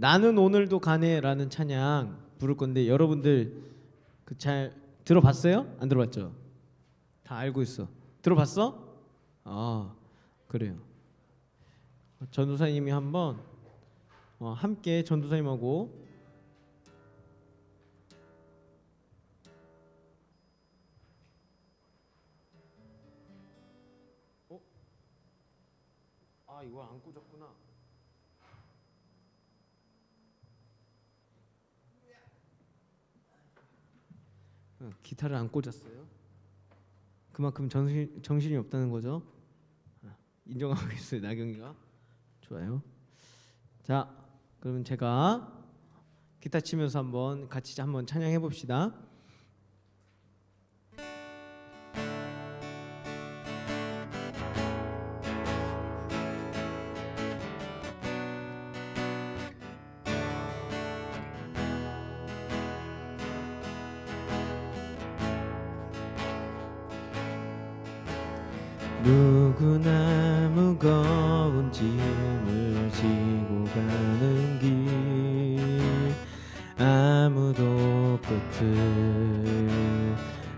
나는 오늘도 가네라는 찬양 부를 건데 여러분들 그 잘 들어봤어요? 안 들어봤죠? 다 알고 있어. 들어봤어? 아 그래요. 전도사님이 한번 함께 전도사님하고 이거 안 꽂았구나. 기타를 안 꽂았어요. 그만큼 정신이 없다는 거죠. 인정하고 있어요, 나경이가. 좋아요. 자, 그러면 제가 기타 치면서 같이 한번 찬양해 봅시다. 누구나 무거운 짐을 지고 가는 길 아무도 끝을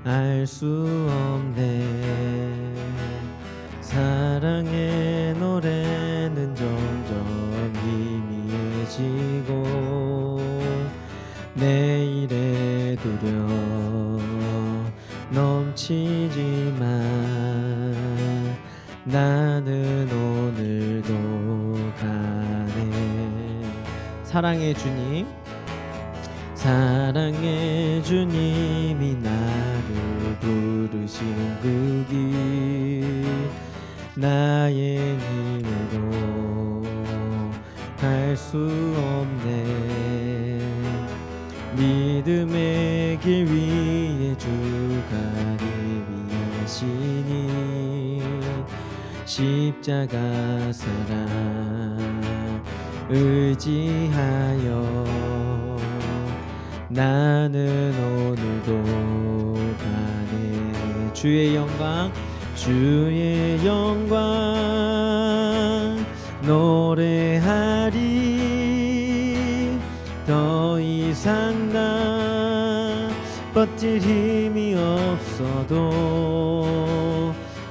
알 수 없네. 사랑의 노래는 점점 희미해지고 내일에 두려 넘치지만 나는 오늘도 가네. 사랑의 주님, 사랑의 주님이 나를 부르신 그 길 나의 힘으로 갈 수 없네. 믿음의 길 위에 주가 예비하시니 십자가 사랑 의지하여 나는 오늘도 가네. 주의 영광 주의 영광 노래하리. 더 이상 나 버틸 힘이 없어도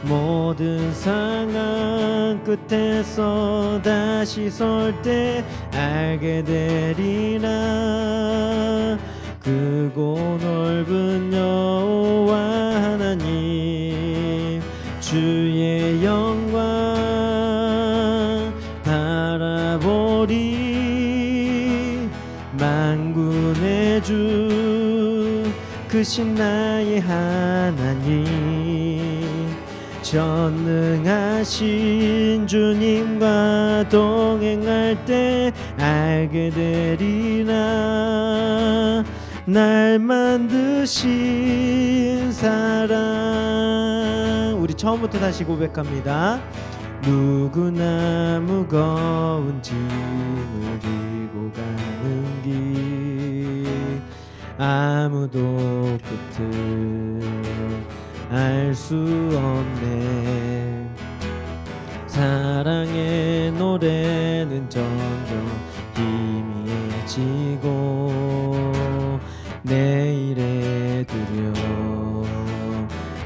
모든 상황 끝에서 다시 설 때 알게 되리라. 크고 넓은 여호와 하나님 주의 영광 바라보리. 만군의 주 크신 나의 하나님 전능하신 주님과 동행할 때 알게 되리라. 날 만드신 사랑. 우리 처음부터 다시 고백합니다. 누구나 무거운 짐을 지고 가는 길 아무도 끝을 알 수 없네. 사랑의 노래는 점점 희미해지고 내일에 두려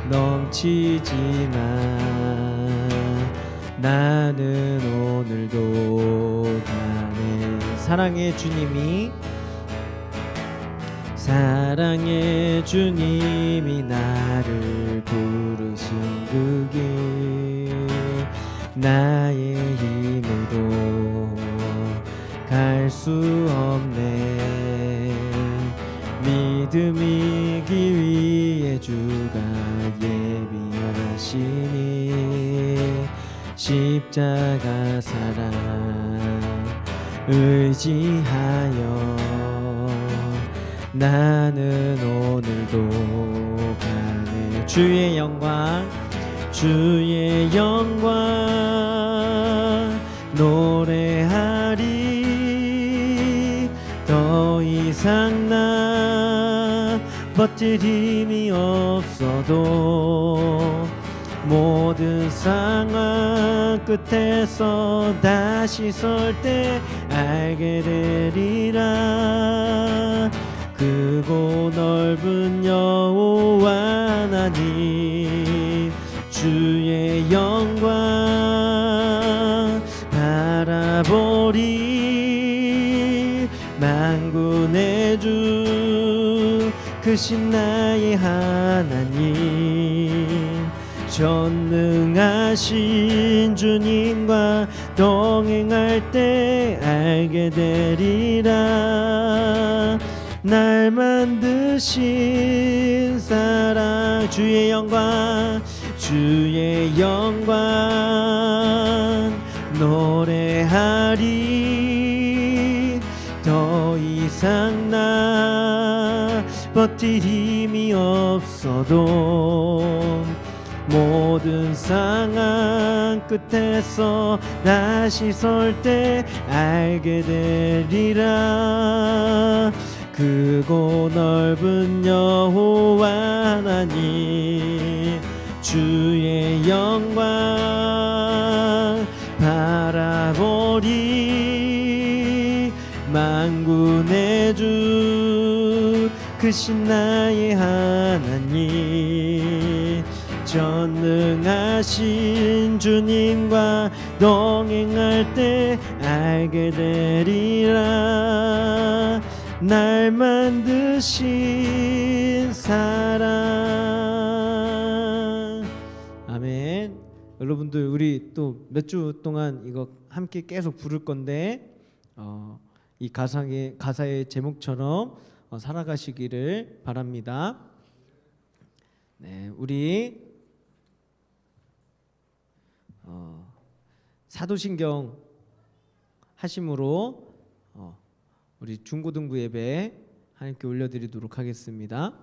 넘치지만 나는 오늘도 가네. 사랑의 주님이 나를 부르신 그 길 나의 힘으로 갈 수 없네. 믿음이기 위해 주가 예비하시니 십자가 사랑 의지하여 나는 오늘도 가네. 주의 영광 노래하리. 더 이상 나 버틸 힘이 없어도 모든 상황 끝에서 다시 설 때 알게 되리라. 크고 넓은 여호와 하나님 주의 영광 바라보리. 만군의 주 크신 나의 하나님 전능하신 주님과 동행할 때 알게 되리라. 날 만드신 사랑 주의 영광 주의 영광 노래하리. 더 이상 나 버틸 힘이 없어도 모든 상황 끝에서 다시 설 때 알게 되리라. 크고 넓은 여호와 하나님 주의 영광 바라보리. 만군의 주 크신 나의 하나님 전능하신 주님과 동행할 때 알게 되리라. 날 만드신 사랑. 아멘. 여러분들 우리 또 몇 주 동안 이거 함께 계속 부를 건데 이 가사의 제목처럼 살아가시기를 바랍니다. 네, 우리 사도신경 하심으로 우리 중고등부 예배 하나님께 올려드리도록 하겠습니다.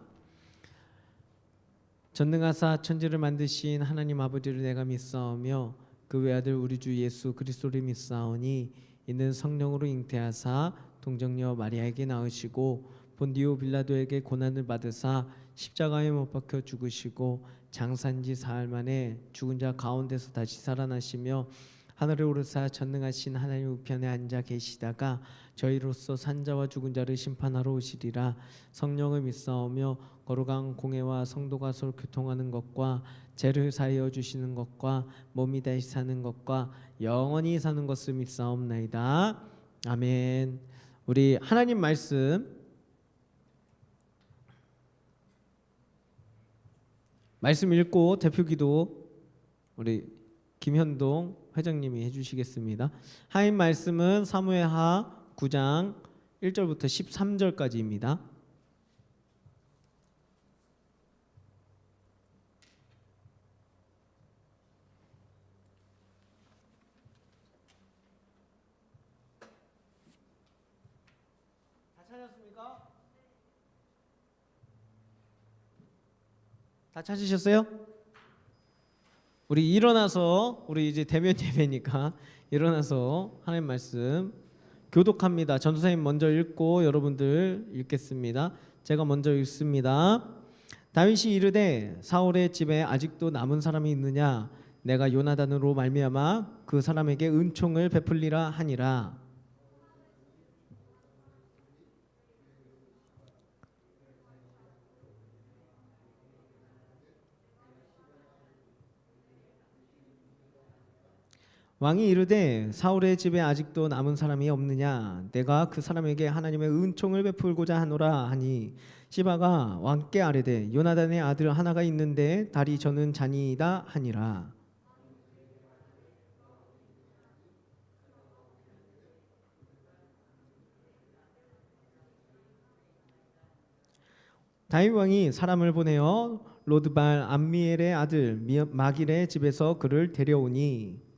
전능하사 천지를 만드신 하나님 아버지를 내가 믿사오며 그 외아들 우리 주 예수 그리스도를 믿사오니 이는 성령으로 잉태하사 동정녀 마리아에게 낳으시고 본디오 빌라도에게 고난을 받으사 십자가에 못 박혀 죽으시고 장사한지 사흘 만에 죽은 자 가운데서 다시 살아나시며 하늘에 오르사 전능하신 하나님 우편에 앉아 계시다가 저희로서 산자와 죽은 자를 심판하러 오시리라. 성령을 믿사오며 거룩한 공회와 성도가 서로 교통하는 것과 죄를 사하여 주시는 것과 몸이 다시 사는 것과 영원히 사는 것을 믿사옵나이다. 아멘. 우리 하나님 말씀 읽고 대표기도 우리 김현동 회장님이 해주시겠습니다. 하나님 말씀은 사무엘하 9장 1절부터 13절까지입니다. 다 찾았습니까? 다 찾으셨어요? 우리 일어나서 우리 이제 대면 예배니까 일어나서 하나님 말씀 교독합니다. 전도사님 먼저 읽고 여러분들 읽겠습니다. 제가 먼저 읽습니다. 다윗이 이르되 사울의 집에 아직도 남은 사람이 있느냐? 내가 요나단으로 말미암아 그 사람에게 은총을 베풀리라 하니라. 왕이 이르되 사울의 집에 아직도 남은 사람이 없느냐? 내가 그 사람에게 하나님의 은총을 베풀고자 하노라 하니 시바가 왕께 아뢰되 요나단의 아들 하나가 있는데 다리 저는 자니이다 하니라. 다윗 왕이 사람을 보내어 로드발 암미엘의 아들 마길의 집에서 그를 데려오니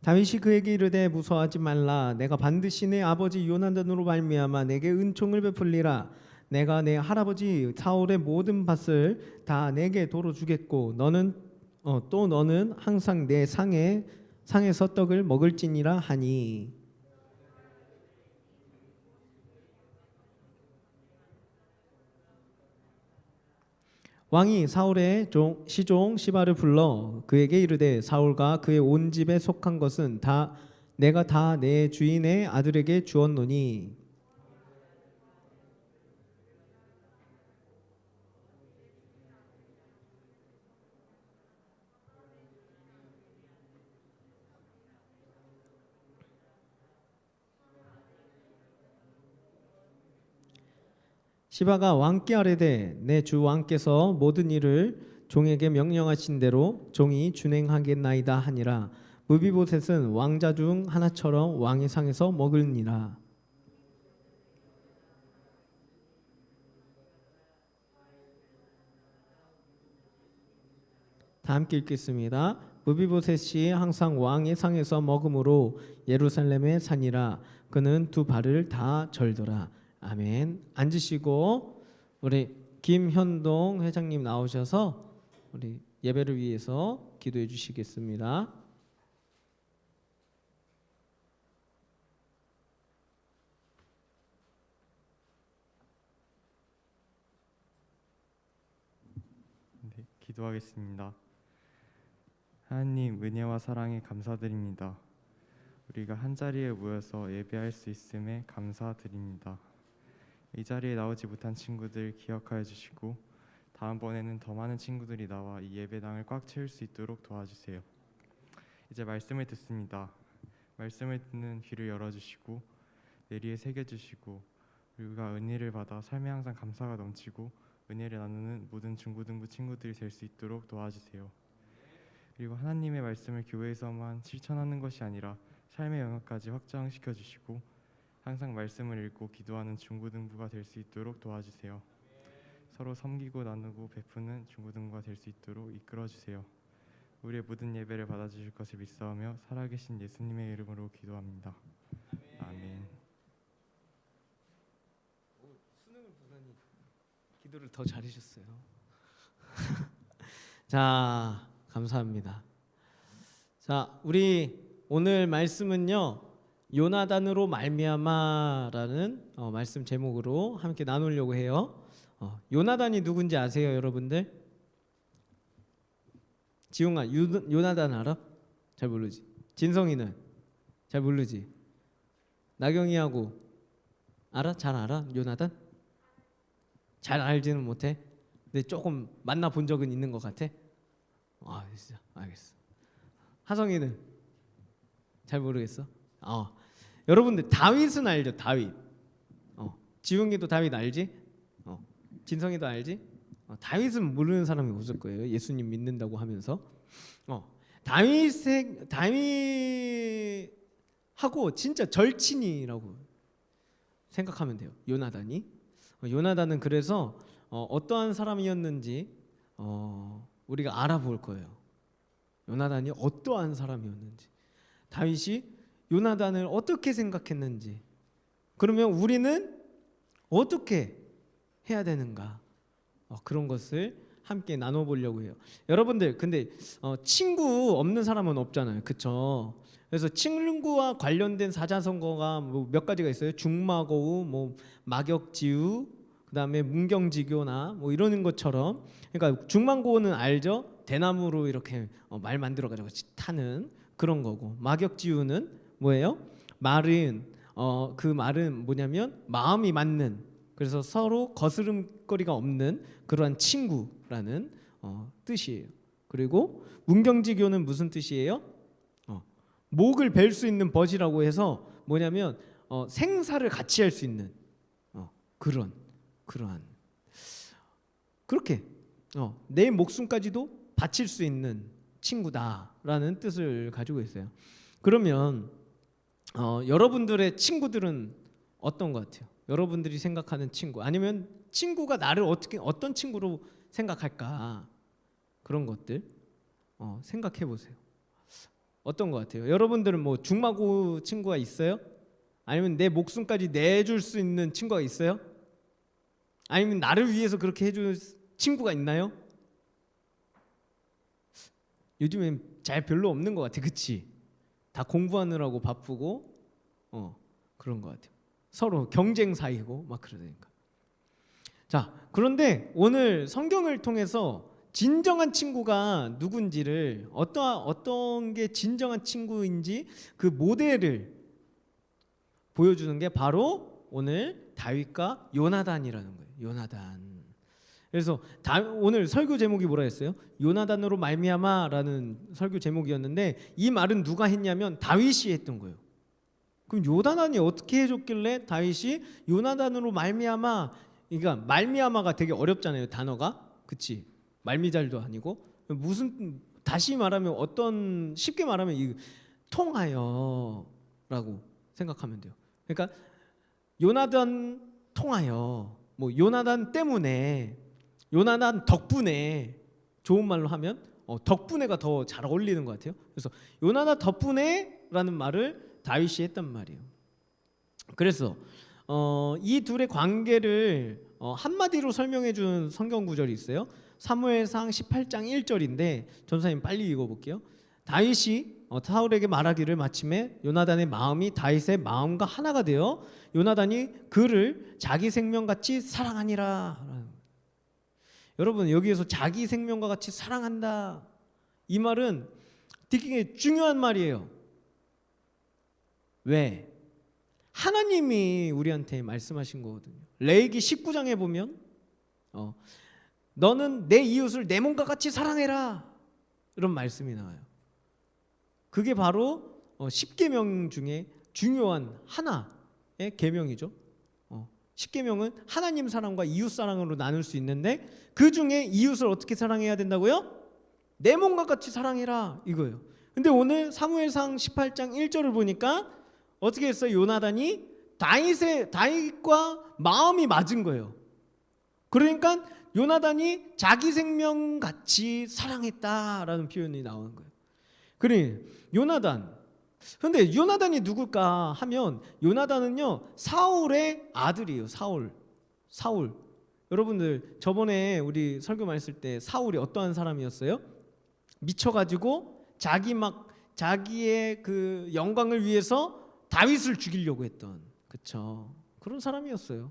다윗이 그에게 이르되 무서워하지 말라. 내가 반드시 내 아버지 요나단으로 말미암아 내게 은총을 베풀리라. 내가 내 할아버지 사울의 모든 밭을 다 내게 도로 주겠고 너는 항상 내 상에서 떡을 먹을지니라 하니 왕이 사울의 시종 시바를 불러 그에게 이르되 사울과 그의 온 집에 속한 것은 다 내가 다 내 주인의 아들에게 주었노니 시바가 왕께 아뢰되 내 주 왕께서 모든 일을 종에게 명령하신 대로 종이 준행하겠나이다 하니라. 무비보셋은 왕자 중 하나처럼 왕의 상에서 먹을니라. 다 함께 읽겠습니다. 무비보셋이 항상 왕의 상에서 먹음으로 예루살렘에 사니라. 그는 두 발을 다 절더라. 아멘. 앉으시고 우리 김현동 회장님 나오셔서 우리 예배를 위해서 기도해 주시겠습니다. 네, 기도하겠습니다. 하나님 은혜와 사랑에 감사드립니다. 우리가 한 자리에 모여서 예배할 수 있음에 감사드립니다. 이 자리에 나오지 못한 친구들 기억하여 주시고 다음번에는 더 많은 친구들이 나와 이 예배당을 꽉 채울 수 있도록 도와주세요. 이제 말씀을 듣습니다. 말씀을 듣는 귀를 열어주시고 뇌리에 새겨주시고 우리가 은혜를 받아 삶에 항상 감사가 넘치고 은혜를 나누는 모든 중고등부 친구들이 될 수 있도록 도와주세요. 그리고 하나님의 말씀을 교회에서만 실천하는 것이 아니라 삶의 영역까지 확장시켜 주시고 항상 말씀을 읽고 기도하는 중고등부가 될 수 있도록 도와주세요. 서로 섬기고 나누고 베푸는 중고등부가 될 수 있도록 이끌어 주세요. 우리의 모든 예배를 받아주실 것을 믿사오며 살아계신 예수님의 이름으로 기도합니다. 아멘. 수능을 보다니 기도를 더 잘해주셨어요. 자, 감사합니다. 자, 우리 오늘 말씀은요 요나단으로 말미암아라는 말씀 제목으로 함께 나누려고 해요. 요나단이 누군지 아세요, 여러분들? 지웅아, 요나단 알아? 잘 모르지. 진성이는 잘 모르지. 나경이하고 알아? 잘 알아? 요나단? 잘 알지는 못해. 근데 조금 만나 본 적은 있는 것 같아. 진짜 알겠어. 하성이는 잘 모르겠어. 여러분들 다윗은 알죠? 다윗. 지웅이도 다윗 알지? 진성이도 알지? 다윗은 모르는 사람이 없을 거예요. 예수님 믿는다고 하면서. 다윗하고 진짜 절친이라고 생각하면 돼요. 요나단이. 요나단은 그래서 어떠한 사람이었는지 우리가 알아볼 거예요. 요나단이 어떠한 사람이었는지, 다윗이 요나단을 어떻게 생각했는지, 그러면 우리는 어떻게 해야 되는가, 그런 것을 함께 나눠보려고 해요. 여러분들 근데 친구 없는 사람은 없잖아요, 그렇죠? 그래서 친구와 관련된 사자성어가 뭐 몇 가지가 있어요. 중마고우, 뭐 마격지우, 그다음에 문경지교나 뭐 이러는 것처럼. 그러니까 중마고우는 알죠? 대나무로 이렇게 말 만들어가지고 타는 그런 거고, 마격지우는 뭐예요? 말은 그 말은 뭐냐면 마음이 맞는, 그래서 서로 거스름거리가 없는 그러한 친구라는 뜻이에요. 그리고 문경지교는 무슨 뜻이에요? 목을 벨 수 있는 벗이라고 해서 뭐냐면 생사를 같이 할 수 있는 그러한 그렇게 내 목숨까지도 바칠 수 있는 친구다라는 뜻을 가지고 있어요. 그러면 여러분들의 친구들은 어떤 것 같아요? 여러분들이 생각하는 친구, 아니면 친구가 나를 어떤 친구로 생각할까, 그런 것들 생각해 보세요. 어떤 것 같아요? 여러분들은 뭐 중마고 친구가 있어요? 아니면 내 목숨까지 내줄 수 있는 친구가 있어요? 아니면 나를 위해서 그렇게 해줄 친구가 있나요? 요즘엔 잘 별로 없는 것 같아, 그치? 다 공부하느라고 바쁘고 그런 것 같아요. 서로 경쟁 사이고 막 그러니까. 자, 그런데 오늘 성경을 통해서 진정한 친구가 누군지를 어떤 게 진정한 친구인지 그 모델을 보여주는 게 바로 오늘 다윗과 요나단이라는 거예요. 요나단. 그래서 오늘 설교 제목이 뭐라 했어요? 요나단으로 말미암아라는 설교 제목이었는데 이 말은 누가 했냐면 다윗이 했던 거예요. 그럼 요나단이 어떻게 해줬길래 다윗이 요나단으로 말미암아, 그러니까 말미암아가 되게 어렵잖아요, 단어가. 그치? 말미잘도 아니고 무슨, 다시 말하면 어떤, 쉽게 말하면 이 통하여라고 생각하면 돼요. 그러니까 요나단 통하여, 뭐 요나단 때문에, 요나단 덕분에, 좋은 말로 하면 덕분에가 더 잘 어울리는 것 같아요. 그래서 요나단 덕분에라는 말을 다윗이 했단 말이에요. 그래서 이 둘의 관계를 한마디로 설명해 준 성경 구절이 있어요. 사무엘상 18장 1절인데 전사님 빨리 읽어볼게요. 다윗이 사울에게 말하기를 마침에 요나단의 마음이 다윗의 마음과 하나가 되어 요나단이 그를 자기 생명같이 사랑하니라. 여러분, 여기에서 자기 생명과 같이 사랑한다, 이 말은 되게 중요한 말이에요. 왜? 하나님이 우리한테 말씀하신 거거든요. 레위기 19장에 보면 너는 내 이웃을 내 몸과 같이 사랑해라, 이런 말씀이 나와요. 그게 바로 10계명 중에 중요한 하나의 계명이죠. 10계명은 하나님 사랑과 이웃 사랑으로 나눌 수 있는데 그 중에 이웃을 어떻게 사랑해야 된다고요? 내 몸과 같이 사랑해라, 이거예요. 근데 오늘 사무엘상 18장 1절을 보니까 어떻게 했어요? 요나단이 다윗과 마음이 맞은 거예요. 그러니까 요나단이 자기 생명같이 사랑했다라는 표현이 나오는 거예요. 그래, 요나단. 근데 요나단이 누굴까 하면 요나단은요, 사울의 아들이에요. 사울. 여러분들 저번에 우리 설교 많이 했을 때 사울이 어떠한 사람이었어요? 미쳐가지고 자기의 그 영광을 위해서 다윗을 죽이려고 했던, 그쵸? 그런 사람이었어요.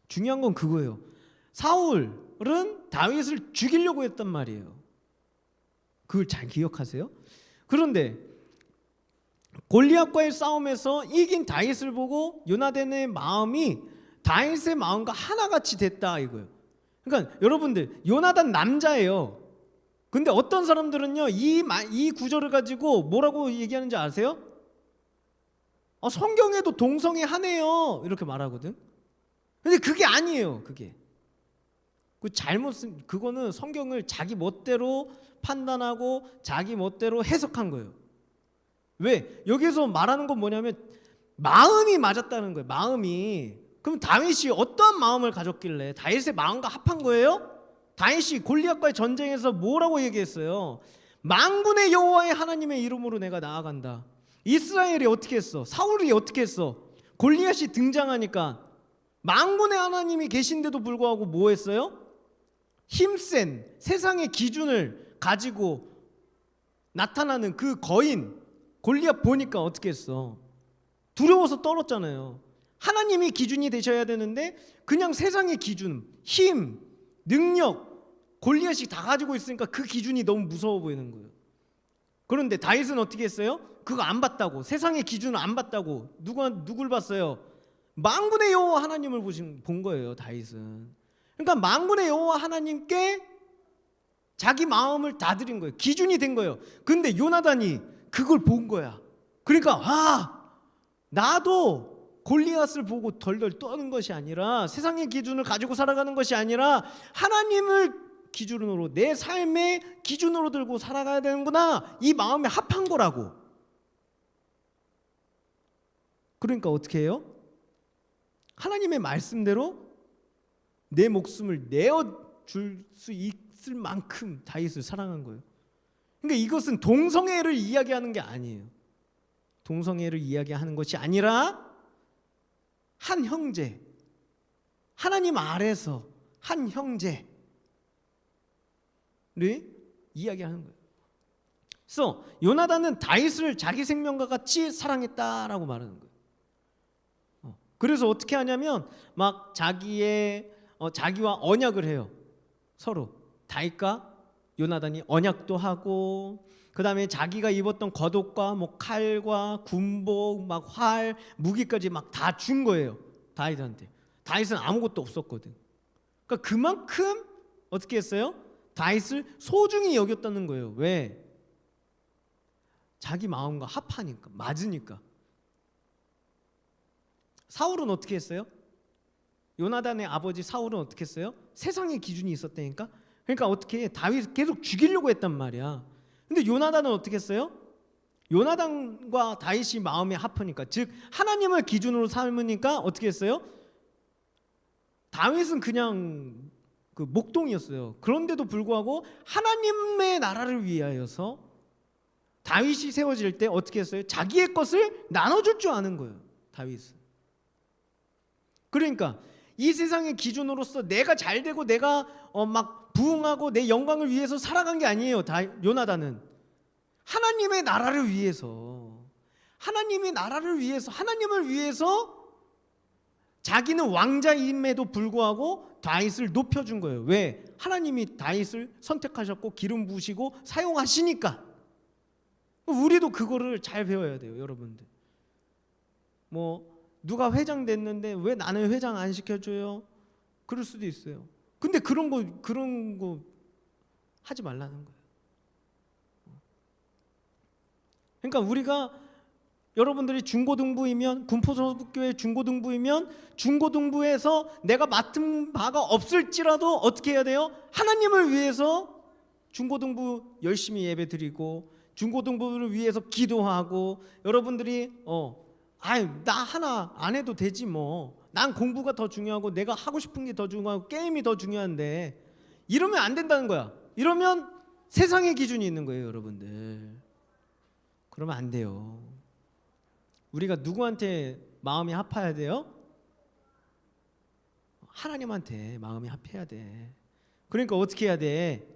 중요한 건 그거예요. 사울은 다윗을 죽이려고 했단 말이에요. 그걸 잘 기억하세요? 그런데 골리앗과의 싸움에서 이긴 다윗을 보고 요나단의 마음이 다윗의 마음과 하나같이 됐다, 이거예요. 그러니까 여러분들, 요나단 남자예요. 근데 어떤 사람들은요, 이 구절을 가지고 뭐라고 얘기하는지 아세요? 성경에도 동성애 하네요, 이렇게 말하거든. 근데 그게 아니에요. 그게 그거는 성경을 자기 멋대로 판단하고 자기 멋대로 해석한 거예요. 왜? 여기서 말하는 건 뭐냐면 마음이 맞았다는 거예요. 마음이. 그럼 다윗이 어떤 마음을 가졌길래 다윗의 마음과 합한 거예요? 다윗이 골리앗과의 전쟁에서 뭐라고 얘기했어요? 만군의 여호와의 하나님의 이름으로 내가 나아간다. 이스라엘이 어떻게 했어? 사울이 어떻게 했어? 골리앗이 등장하니까 만군의 하나님이 계신데도 불구하고 뭐 했어요? 힘센 세상의 기준을 가지고 나타나는 그 거인 골리앗 보니까 어떻게 했어? 두려워서 떨었잖아요. 하나님이 기준이 되셔야 되는데 그냥 세상의 기준, 힘, 능력, 골리앗이 다 가지고 있으니까 그 기준이 너무 무서워 보이는 거예요. 그런데 다윗은 어떻게 했어요? 그거 안 봤다고, 세상의 기준을 안 봤다고. 누굴 봤어요? 만군의 여호와 하나님을 본 거예요, 다윗은. 그러니까 만군의 여호와 하나님께 자기 마음을 다 드린 거예요. 기준이 된 거예요. 근데 요나단이 그걸 본 거야. 그러니까 나도 골리앗을 보고 덜덜 떠는 것이 아니라, 세상의 기준을 가지고 살아가는 것이 아니라 하나님을 기준으로, 내 삶의 기준으로 들고 살아가야 되는구나, 이 마음에 합한 거라고. 그러니까 어떻게 해요? 하나님의 말씀대로 내 목숨을 내어줄 수 있을 만큼 다윗을 사랑한 거예요. 그러니까 이것은 동성애를 이야기하는 게 아니에요. 동성애를 이야기하는 것이 아니라 한 형제, 하나님 아래서 한 형제를 이야기하는 거예요. 그래서 요나단은 다윗을 자기 생명과 같이 사랑했다라고 말하는 거예요. 그래서 어떻게 하냐면 막 자기의 자기와 언약을 해요. 서로 다윗과 요나단이 언약도 하고, 그 다음에 자기가 입었던 겉옷과 뭐 칼과 군복, 막 활, 무기까지 막 다 준 거예요, 다윗한테. 다윗은 아무것도 없었거든. 그러니까 그만큼 어떻게 했어요? 다윗을 소중히 여겼다는 거예요. 왜? 자기 마음과 합하니까, 맞으니까. 사울은 어떻게 했어요? 요나단의 아버지 사울은 어떻게 했어요? 세상의 기준이 있었다니까. 그러니까 어떻게 다윗을 계속 죽이려고 했단 말이야. 근데 요나단은 어떻게 했어요? 요나단과 다윗이 마음이 합하니까, 즉 하나님을 기준으로 삼으니까 어떻게 했어요? 다윗은 그냥 그 목동이었어요. 그런데도 불구하고 하나님의 나라를 위하여서 다윗이 세워질 때 어떻게 했어요? 자기의 것을 나눠줄 줄 아는 거예요, 다윗은. 그러니까 이 세상의 기준으로서 내가 잘 되고 내가 막 부흥하고 내 영광을 위해서 살아간 게 아니에요. 요나단은 하나님의 나라를 위해서, 하나님의 나라를 위해서, 하나님을 위해서 자기는 왕자임에도 불구하고 다윗을 높여준 거예요. 왜? 하나님이 다윗을 선택하셨고 기름 부으시고 사용하시니까. 우리도 그거를 잘 배워야 돼요, 여러분들. 뭐 누가 회장 됐는데 왜 나는 회장 안 시켜줘요? 그럴 수도 있어요. 근데 그런 거 하지 말라는 거예요. 그러니까 우리가, 여러분들이 중고등부이면, 군포소속교회 중고등부이면 중고등부에서 내가 맡은 바가 없을지라도 어떻게 해야 돼요? 하나님을 위해서 중고등부 열심히 예배드리고 중고등부를 위해서 기도하고, 여러분들이 나 하나 안 해도 되지 뭐, 난 공부가 더 중요하고 내가 하고 싶은 게 더 중요하고 게임이 더 중요한데, 이러면 안 된다는 거야. 이러면 세상의 기준이 있는 거예요, 여러분들. 그러면 안 돼요. 우리가 누구한테 마음이 합해야 돼요? 하나님한테 마음이 합해야 돼. 그러니까 어떻게 해야 돼?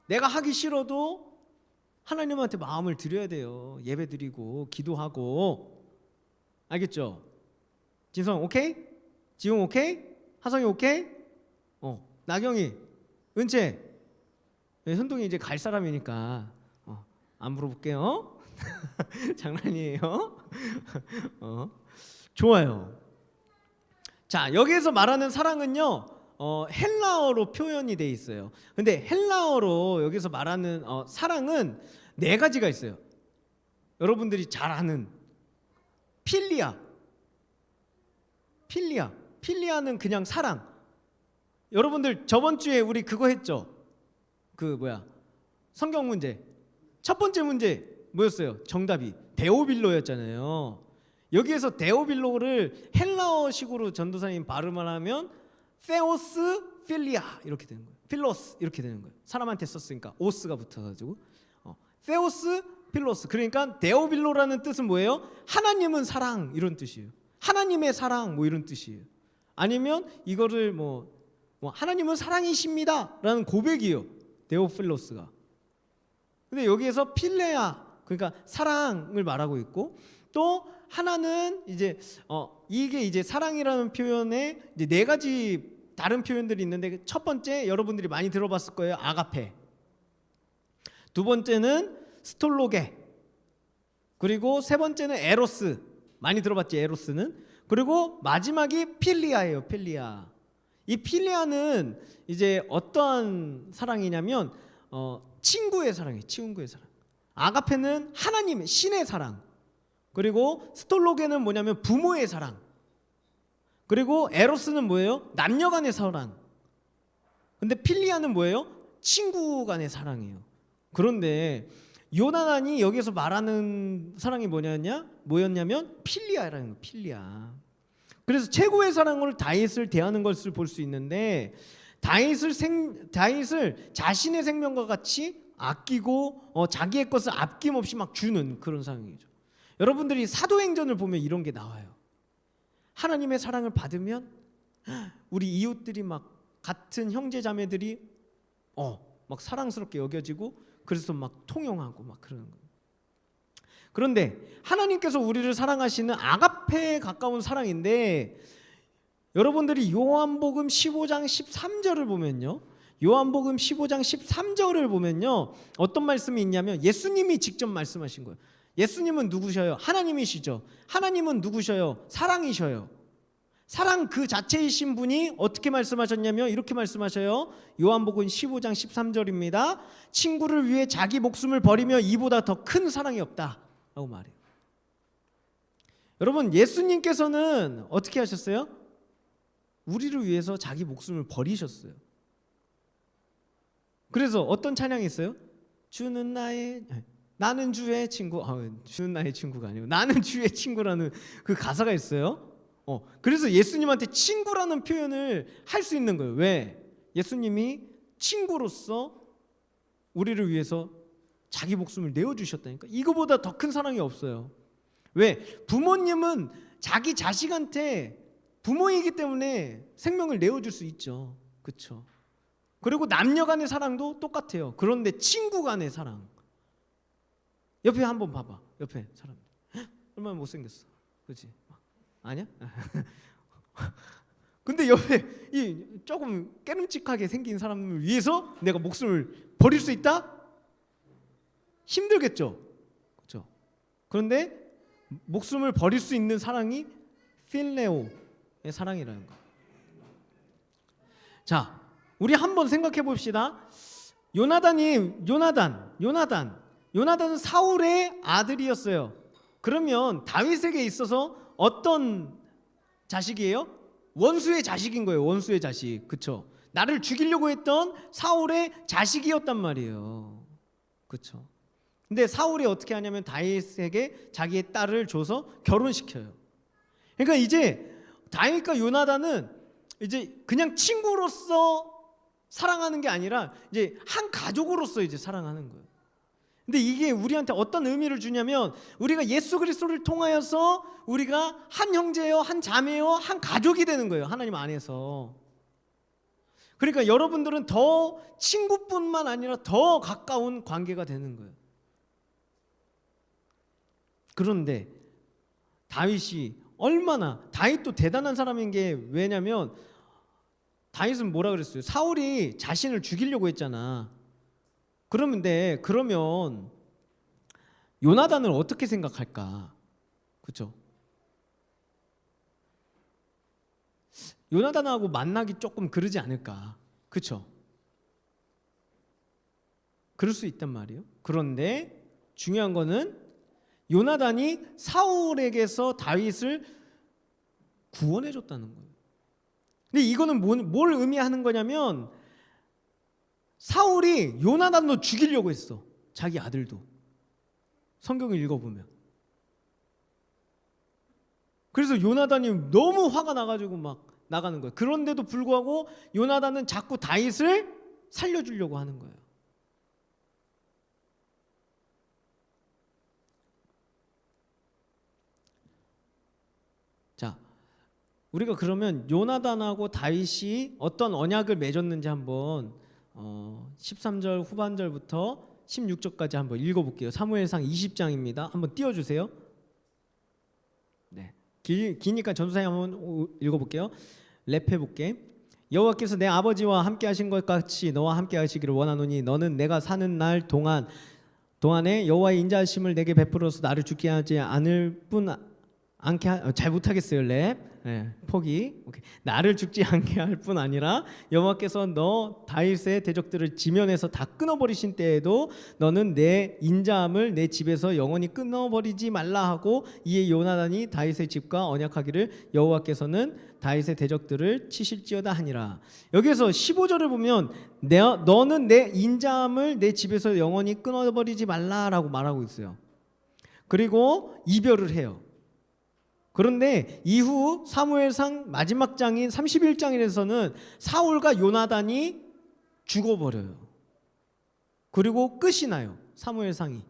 내가 하기 싫어도 하나님한테 마음을 드려야 돼요. 예배드리고 기도하고. 알겠죠? 진성 오케이? 지용 오케이? 하성이 오케이? 나경이, 은채, 현동이 이제 갈 사람이니까 안 물어볼게요. 장난이에요. 좋아요. 자, 여기에서 말하는 사랑은요, 헬라어로 표현이 돼 있어요. 근데 헬라어로 여기서 말하는 사랑은 네 가지가 있어요. 여러분들이 잘 아는 필리아는 그냥 사랑. 여러분들 저번 주에 우리 그거 했죠? 성경 문제. 첫 번째 문제 뭐였어요? 정답이 데오빌로였잖아요. 여기에서 데오빌로를 헬라어식으로 전도사님 발음을 하면 세오스 필리아 이렇게 되는 거예요. 필로스 이렇게 되는 거예요. 사람한테 썼으니까 오스가 붙어가지고 세오스 필로스. 그러니까 데오빌로라는 뜻은 뭐예요? 하나님은 사랑 이런 뜻이에요. 하나님의 사랑 뭐 이런 뜻이에요. 아니면 이거를 뭐 하나님은 사랑이십니다라는 고백이에요, 데오필로스가. 근데 여기에서 필레아, 그러니까 사랑을 말하고 있고, 또 하나는 이제 이게 이제 사랑이라는 표현에 이제 네 가지 다른 표현들이 있는데, 첫 번째 여러분들이 많이 들어봤을 거예요, 아가페. 두 번째는 스톨로게. 그리고 세 번째는 에로스. 많이 들어봤지, 에로스는. 그리고 마지막이 필리아예요, 필리아. 이 필리아는 이제 어떠한 사랑이냐면 친구의 사랑이에요, 친구의 사랑. 아가페는 하나님의, 신의 사랑. 그리고 스톨로게는 뭐냐면 부모의 사랑. 그리고 에로스는 뭐예요? 남녀 간의 사랑. 근데 필리아는 뭐예요? 친구 간의 사랑이에요. 그런데 요나단이 여기서 말하는 사랑이 뭐였냐면 필리아라는 거예요, 필리아. 그래서 최고의 사랑으로 다윗을 대하는 것을 볼 수 있는데, 다윗을 자신의 생명과 같이 아끼고 자기의 것을 아낌없이 막 주는 그런 상황이죠. 여러분들이 사도행전을 보면 이런 게 나와요. 하나님의 사랑을 받으면 우리 이웃들이 막 같은 형제 자매들이 막 사랑스럽게 여겨지고, 그래서 막 통용하고 막 그러는 거예요. 그런데 하나님께서 우리를 사랑하시는 아가페에 가까운 사랑인데, 여러분들이 요한복음 15장 13절을 보면요, 요한복음 15장 13절을 보면요, 어떤 말씀이 있냐면 예수님이 직접 말씀하신 거예요. 예수님은 누구셔요? 하나님이시죠. 하나님은 누구셔요? 사랑이셔요. 사랑 그 자체이신 분이 어떻게 말씀하셨냐면 이렇게 말씀하셔요. 요한복음 15장 13절입니다. 친구를 위해 자기 목숨을 버리며 이보다 더 큰 사랑이 없다 라고 말해요. 여러분, 예수님께서는 어떻게 하셨어요? 우리를 위해서 자기 목숨을 버리셨어요. 그래서 어떤 찬양이 있어요? 나는 주의 친구. 주는 나의 친구가 아니고 나는 주의 친구라는 그 가사가 있어요. 그래서 예수님한테 친구라는 표현을 할 수 있는 거예요. 왜? 예수님이 친구로서 우리를 위해서 자기 목숨을 내어주셨다니까. 이거보다 더 큰 사랑이 없어요. 왜? 부모님은 자기 자식한테 부모이기 때문에 생명을 내어줄 수 있죠. 그렇죠? 그리고 남녀 간의 사랑도 똑같아요. 그런데 친구 간의 사랑, 옆에 한번 봐봐. 옆에 사람 얼마나 못생겼어. 그렇지? 아니야? 근데 옆에 이 조금 깨름직하게 생긴 사람을 위해서 내가 목숨을 버릴 수 있다? 힘들겠죠. 그렇죠? 그런데 목숨을 버릴 수 있는 사랑이 필레오의 사랑이라는 거. 자, 우리 한번 생각해 봅시다. 요나단은 사울의 아들이었어요. 그러면 다윗에게 있어서 어떤 자식이에요? 원수의 자식인 거예요. 원수의 자식. 그렇죠? 나를 죽이려고 했던 사울의 자식이었단 말이에요. 그렇죠? 근데 사울이 어떻게 하냐면 다윗에게 자기의 딸을 줘서 결혼시켜요. 그러니까 이제 다윗과 요나단은 이제 그냥 친구로서 사랑하는 게 아니라 이제 한 가족으로서 이제 사랑하는 거예요. 근데 이게 우리한테 어떤 의미를 주냐면 우리가 예수 그리스도를 통하여서 우리가 한 형제요, 한 자매요, 한 가족이 되는 거예요. 하나님 안에서. 그러니까 여러분들은 더 친구뿐만 아니라 더 가까운 관계가 되는 거예요. 그런데 다윗도 대단한 사람인 게 왜냐면 다윗은 뭐라 그랬어요? 사울이 자신을 죽이려고 했잖아. 그러면 요나단을 어떻게 생각할까? 그렇죠? 요나단하고 만나기 조금 그러지 않을까? 그렇죠? 그럴 수 있단 말이에요. 그런데 중요한 거는 요나단이 사울에게서 다윗을 구원해 줬다는 거예요. 근데 이거는 뭘 의미하는 거냐면 사울이 요나단도 죽이려고 했어. 자기 아들도. 성경을 읽어보면. 그래서 요나단이 너무 화가 나가지고 막 나가는 거예요. 그런데도 불구하고 요나단은 자꾸 다윗을 살려주려고 하는 거예요. 자, 우리가 그러면 요나단하고 다윗이 어떤 언약을 맺었는지 한번 13절 후반절부터 16절까지 한번 읽어볼게요. 사무엘상 20장입니다. 한번 띄워주세요. 네, 기니까 전도사님 한번 읽어볼게요. 랩해볼게. 여호와께서 내 아버지와 함께 하신 것 같이 너와 함께 하시기를 원하노니 너는 내가 사는 날 동안에 여호와의 인자하심을 내게 베풀어서 나를 죽게 하지 않을 뿐 잘 못하겠어요. 랩. 네, 포기. 오케이. 나를 죽지 않게 할 뿐 아니라 여호와께서 너 다윗의 대적들을 지면에서 다 끊어버리신 때에도 너는 내 인자함을 내 집에서 영원히 끊어버리지 말라 하고 이에 요나단이 다윗의 집과 언약하기를 여호와께서는 다윗의 대적들을 치실지어다 하니라. 여기서 15절을 보면 너는 내 인자함을 내 집에서 영원히 끊어버리지 말라라고 말하고 있어요. 그리고 이별을 해요. 그런데 이후 사무엘상 마지막 장인 31장에서는 사울과 요나단이 죽어버려요. 그리고 끝이 나요. 사무엘상이.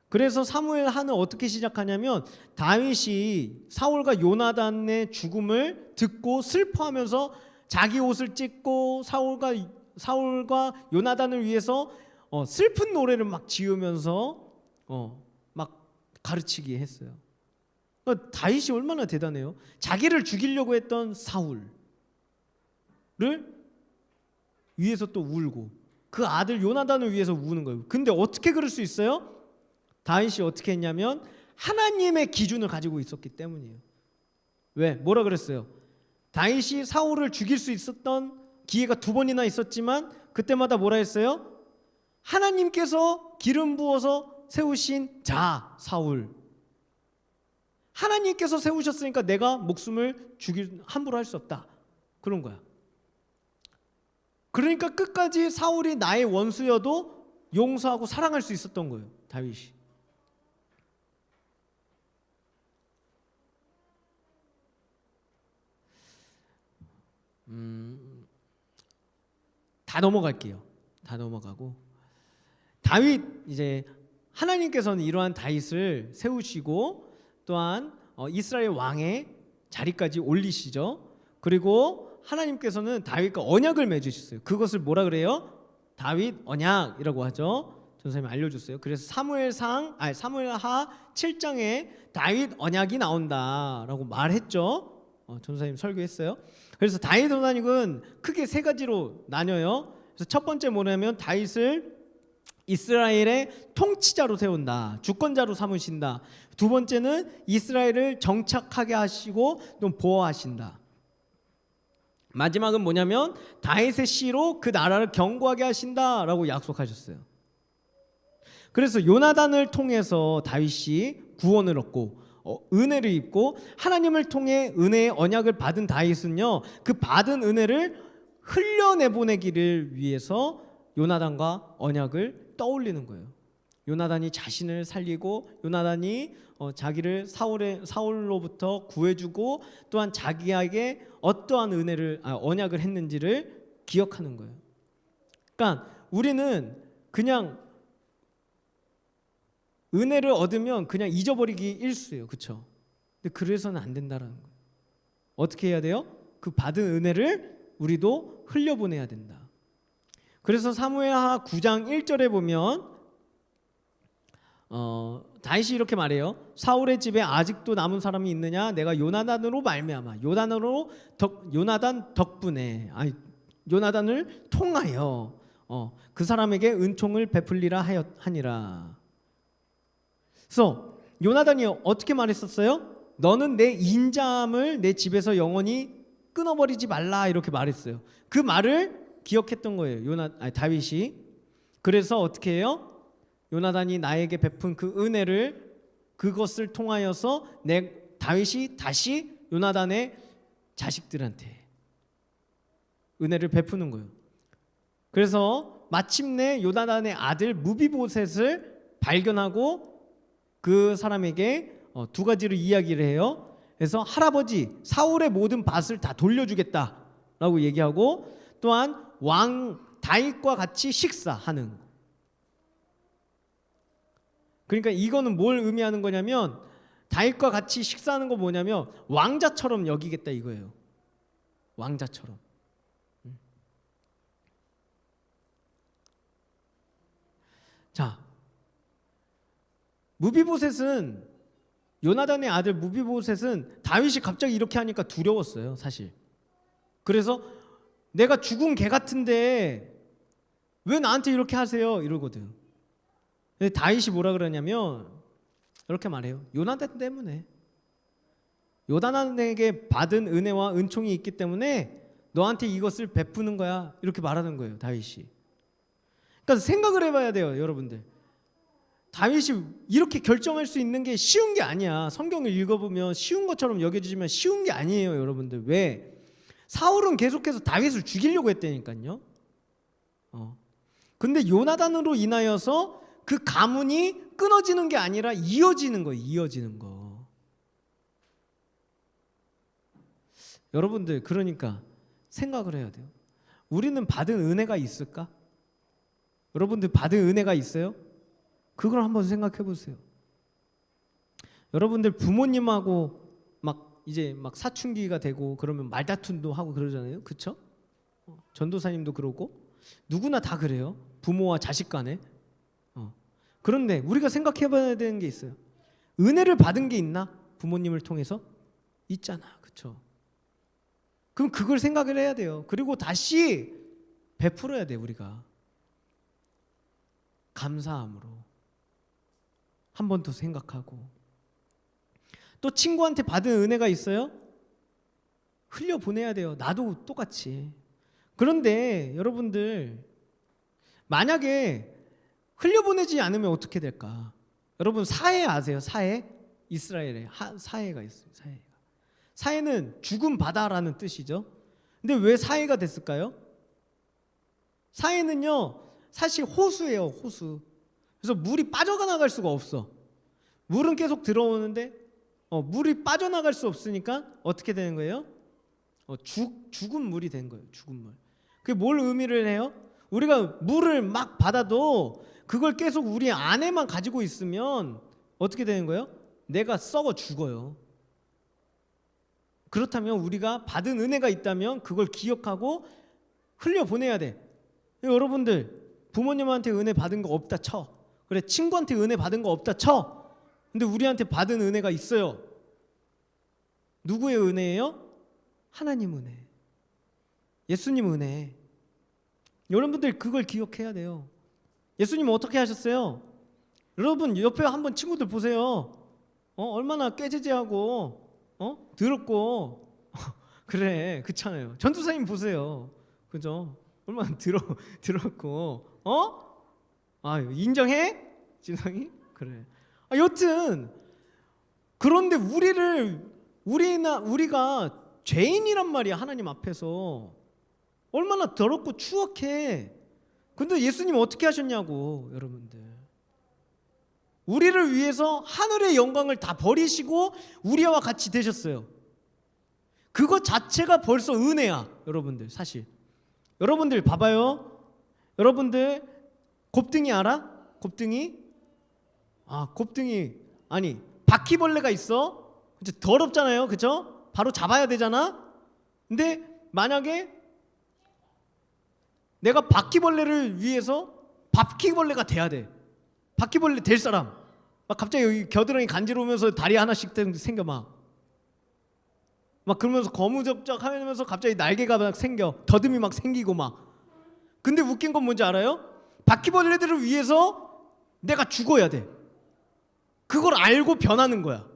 그래서 사무엘하는 어떻게 시작하냐면 다윗이 사울과 요나단의 죽음을 듣고 슬퍼하면서 자기 옷을 찢고 사울과 요나단을 위해서 슬픈 노래를 막 지으면서 막 가르치기 했어요. 그러니까 다윗이 얼마나 대단해요. 자기를 죽이려고 했던 사울을 위해서 또 울고 그 아들 요나단을 위해서 우는 거예요. 근데 어떻게 그럴 수 있어요? 다윗이 어떻게 했냐면 하나님의 기준을 가지고 있었기 때문이에요. 왜? 뭐라 그랬어요? 다윗이 사울을 죽일 수 있었던 기회가 2번이나 있었지만 그때마다 뭐라 했어요? 하나님께서 기름 부어서 세우신 자 사울, 하나님께서 세우셨으니까 내가 목숨을 함부로 할 수 없다, 그런 거야. 그러니까 끝까지 사울이 나의 원수여도 용서하고 사랑할 수 있었던 거예요, 다윗이. 다 넘어갈게요. 다 넘어가고 다윗, 이제 하나님께서는 이러한 다윗을 세우시고 또한 이스라엘 왕의 자리까지 올리시죠. 그리고 하나님께서는 다윗과 언약을 맺으셨어요. 그것을 뭐라 그래요? 다윗 언약이라고 하죠. 전사님이 알려줬어요. 그래서 사무엘하 7장에 다윗 언약이 나온다라고 말했죠. 전사님 설교했어요. 그래서 다윗 언약은 크게 3가지로 나뉘어요. 그래서 첫 번째 뭐냐면 다윗을 이스라엘의 통치자로 세운다, 주권자로 삼으신다. 2번째는 이스라엘을 정착하게 하시고 또 보호하신다. 마지막은 뭐냐면 다윗의 씨로 그 나라를 견고하게 하신다라고 약속하셨어요. 그래서 요나단을 통해서 다윗이 구원을 얻고 은혜를 입고 하나님을 통해 은혜의 언약을 받은 다윗은요, 그 받은 은혜를 흘려내보내기를 위해서 요나단과 언약을 떠올리는 거예요. 요나단이 자신을 살리고 요나단이 자기를 사울로부터 구해주고 또한 자기에게 어떠한 언약을 했는지를 기억하는 거예요. 그러니까 우리는 그냥 은혜를 얻으면 그냥 잊어버리기 일쑤예요, 그렇죠? 근데 그래서는 안 된다라는 거예요. 어떻게 해야 돼요? 그 받은 은혜를 우리도 흘려보내야 된다. 그래서 사무엘하 9장 1절에 보면 다윗이 이렇게 말해요. 사울의 집에 아직도 남은 사람이 있느냐? 내가 요나단으로 말미암아 요나단 덕분에 요나단을 통하여 그 사람에게 은총을 베풀리라 하니라. 그래서 요나단이 어떻게 말했었어요? 너는 내 인자함을 내 집에서 영원히 끊어버리지 말라, 이렇게 말했어요. 그 말을 기억했던 거예요, 다윗이. 그래서 어떻게 해요? 요나단이 나에게 베푼 그 은혜를, 그것을 통하여서 다윗이 다시 요나단의 자식들한테 은혜를 베푸는 거예요. 그래서 마침내 요나단의 아들 무비보셋을 발견하고 그 사람에게 2가지로 이야기를 해요. 그래서 할아버지 사울의 모든 밭을 다 돌려주겠다라고 얘기하고, 또한 왕 다윗과 같이 식사하는. 그러니까 이거는 뭘 의미하는 거냐면 다윗과 같이 식사하는 거 뭐냐면 왕자처럼 여기겠다 이거예요. 왕자처럼. 자, 무비보셋은, 요나단의 아들 무비보셋은 다윗이 갑자기 이렇게 하니까 두려웠어요, 사실. 그래서 내가 죽은 개 같은데 왜 나한테 이렇게 하세요? 이러거든. 근데 다윗이 뭐라 그러냐면 이렇게 말해요. 요나단 때문에, 요나단에게 받은 은혜와 은총이 있기 때문에 너한테 이것을 베푸는 거야, 이렇게 말하는 거예요, 다윗이. 그러니까 생각을 해봐야 돼요, 여러분들. 다윗이 이렇게 결정할 수 있는 게 쉬운 게 아니야. 성경을 읽어보면 쉬운 것처럼 여겨지지만 쉬운 게 아니에요, 여러분들. 왜? 사울은 계속해서 다윗을 죽이려고 했다니까요. 근데 요나단으로 인하여서 그 가문이 끊어지는 게 아니라 이어지는 거예요, 이어지는 거. 여러분들, 그러니까 생각을 해야 돼요. 우리는 받은 은혜가 있을까? 여러분들 받은 은혜가 있어요? 그걸 한번 생각해 보세요. 여러분들 부모님하고 이제 사춘기가 되고 그러면 말다툼도 하고 그러잖아요, 그렇죠? 전도사님도 그러고 누구나 다 그래요, 부모와 자식 간에. 그런데 우리가 생각해 봐야 되는 게 있어요. 은혜를 받은 게 있나? 부모님을 통해서 있잖아. 그렇죠? 그럼 그걸 생각을 해야 돼요. 그리고 다시 베풀어야 돼. 우리가 감사함으로 한 번 더 생각하고. 또 친구한테 받은 은혜가 있어요? 흘려 보내야 돼요. 나도 똑같이. 그런데 여러분들, 만약에 흘려보내지 않으면 어떻게 될까? 여러분 사해 아세요? 사해? 이스라엘에 사해가 있어요. 사해는 죽음 바다라는 뜻이죠. 근데 왜 사해가 됐을까요? 사해는요 사실 호수예요. 호수. 그래서 물이 빠져나갈 수가 없어. 물은 계속 들어오는데 물이 빠져나갈 수 없으니까 어떻게 되는 거예요? 죽은 물이 된 거예요. 죽은 물. 그게 뭘 의미를 해요? 우리가 물을 막 받아도 그걸 계속 우리 안에만 가지고 있으면 어떻게 되는 거예요? 내가 썩어 죽어요. 그렇다면 우리가 받은 은혜가 있다면 그걸 기억하고 흘려보내야 돼. 여러분들 부모님한테 은혜 받은 거 없다 쳐. 그래, 친구한테 은혜 받은 거 없다 쳐. 근데 우리한테 받은 은혜가 있어요. 누구의 은혜예요? 하나님 은혜, 예수님 은혜. 여러분들 그걸 기억해야 돼요. 예수님은 어떻게 하셨어요? 여러분 옆에 한번 친구들 보세요. 얼마나 꾀지지하고 더럽고 그래, 그렇잖아요. 전도사님 보세요. 그죠? 얼마나 더럽고 인정해? 진성이? 그래. 여튼 그런데 우리가 죄인이란 말이야. 하나님 앞에서 얼마나 더럽고 추악해. 근데 예수님 어떻게 하셨냐고. 여러분들, 우리를 위해서 하늘의 영광을 다 버리시고 우리와 같이 되셨어요. 그것 자체가 벌써 은혜야. 여러분들 사실. 여러분들 봐봐요. 여러분들 곱등이 알아? 곱등이? 곱등이 아니 바퀴벌레가 있어. 그쵸? 더럽잖아요. 그죠? 바로 잡아야 되잖아. 근데 만약에 내가 바퀴벌레를 위해서 바퀴벌레가 돼야 돼. 바퀴벌레 될 사람. 막 갑자기 여기 겨드랑이 간지러우면서 다리 하나씩 생겨 막 그러면서 거무적적 하면서 갑자기 날개가 막 생겨. 더듬이 막 생기고 막. 근데 웃긴 건 뭔지 알아요? 바퀴벌레들을 위해서 내가 죽어야 돼. 그걸 알고 변하는 거야.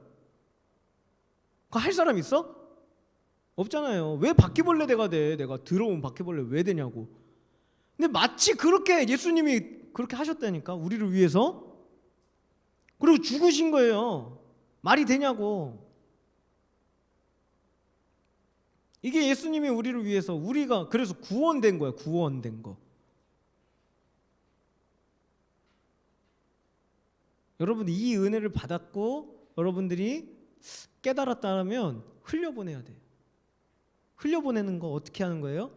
그거 할 사람 있어? 없잖아요. 왜 바퀴벌레 대가 돼? 내가 더러운 바퀴벌레 왜 되냐고. 근데 마치 그렇게 예수님이 그렇게 하셨다니까. 우리를 위해서. 그리고 죽으신 거예요. 말이 되냐고. 이게 예수님이 우리를 위해서, 우리가 그래서 구원된 거예요. 구원된 거. 여러분 이 은혜를 받았고 여러분들이 깨달았다면 흘려보내야 돼요. 흘려보내는 거 어떻게 하는 거예요?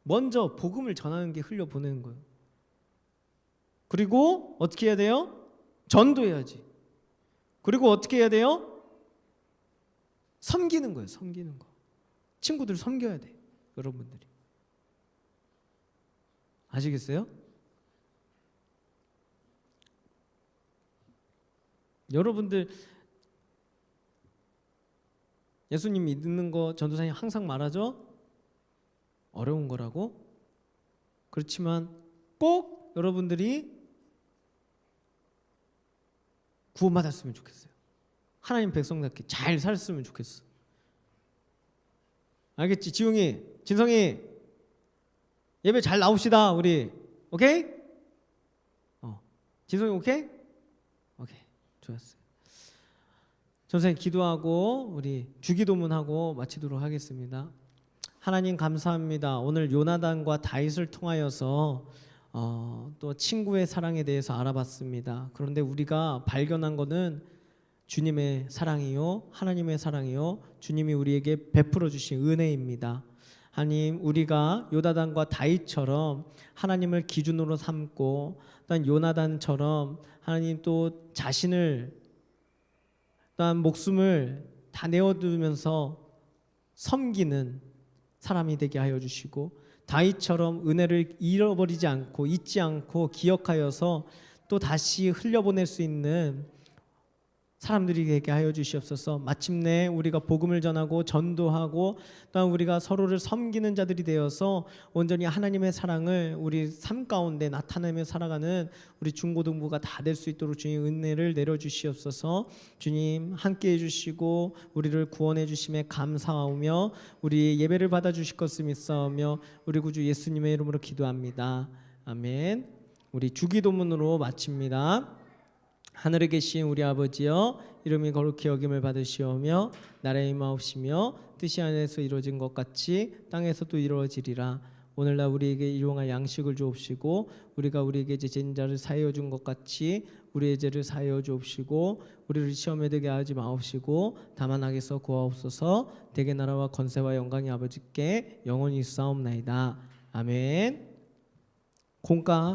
먼저 복음을 전하는 게 흘려보내는 거예요. 그리고 어떻게 해야 돼요? 전도해야지. 그리고 어떻게 해야 돼요? 섬기는 거예요. 섬기는 거. 친구들 섬겨야 돼. 여러분들이. 아시겠어요? 여러분들 예수님 믿는 거 전도사님 항상 말하죠. 어려운 거라고. 그렇지만 꼭 여러분들이 구원받았으면 좋겠어요. 하나님 백성답게 잘 살았으면 좋겠어. 알겠지? 지웅이, 진성이 예배 잘 나옵시다. 우리 오케이? 진성이 오케이? 오케이, 좋았어요. 전사님 기도하고 우리 주기도문하고 마치도록 하겠습니다. 하나님 감사합니다. 오늘 요나단과 다윗을 통하여서 또 친구의 사랑에 대해서 알아봤습니다. 그런데 우리가 발견한 것은 주님의 사랑이요, 하나님의 사랑이요, 주님이 우리에게 베풀어 주신 은혜입니다. 하나님, 우리가 요나단과 다윗처럼 하나님을 기준으로 삼고 또한 요나단처럼 하나님 또 자신을 또한 목숨을 다 내어두면서 섬기는 사람이 되게 하여 주시고, 다윗처럼 은혜를 잃어버리지 않고 잊지 않고 기억하여서 또 다시 흘려보낼 수 있는 사람들이 되게 하여 주시옵소서. 마침내 우리가 복음을 전하고 전도하고 또한 우리가 서로를 섬기는 자들이 되어서 온전히 하나님의 사랑을 우리 삶 가운데 나타내며 살아가는 우리 중고등부가 다 될 수 있도록 주님 은혜를 내려 주시옵소서. 주님 함께 해 주시고 우리를 구원해 주심에 감사하며 우리 예배를 받아 주실 것을 믿사오며 우리 구주 예수님의 이름으로 기도합니다. 아멘. 우리 주기도문으로 마칩니다. 하늘에 계신 우리 아버지여, 이름이 거룩히 여김을 받으시오며 나라의 임하옵시며 뜻이 하늘에서 이루어진 것 같이 땅에서도 이루어지리라. 오늘날 우리에게 일용할 양식을 주옵시고 우리가 우리에게 죄진 자를 사하여 준 것 같이 우리의 죄를 사하여 주옵시고 우리를 시험에 들게 하지 마옵시고 다만 악에서 구하옵소서. 대개 나라와 권세와 영광이 아버지께 영원히 있사옵나이다. 아멘. 콩가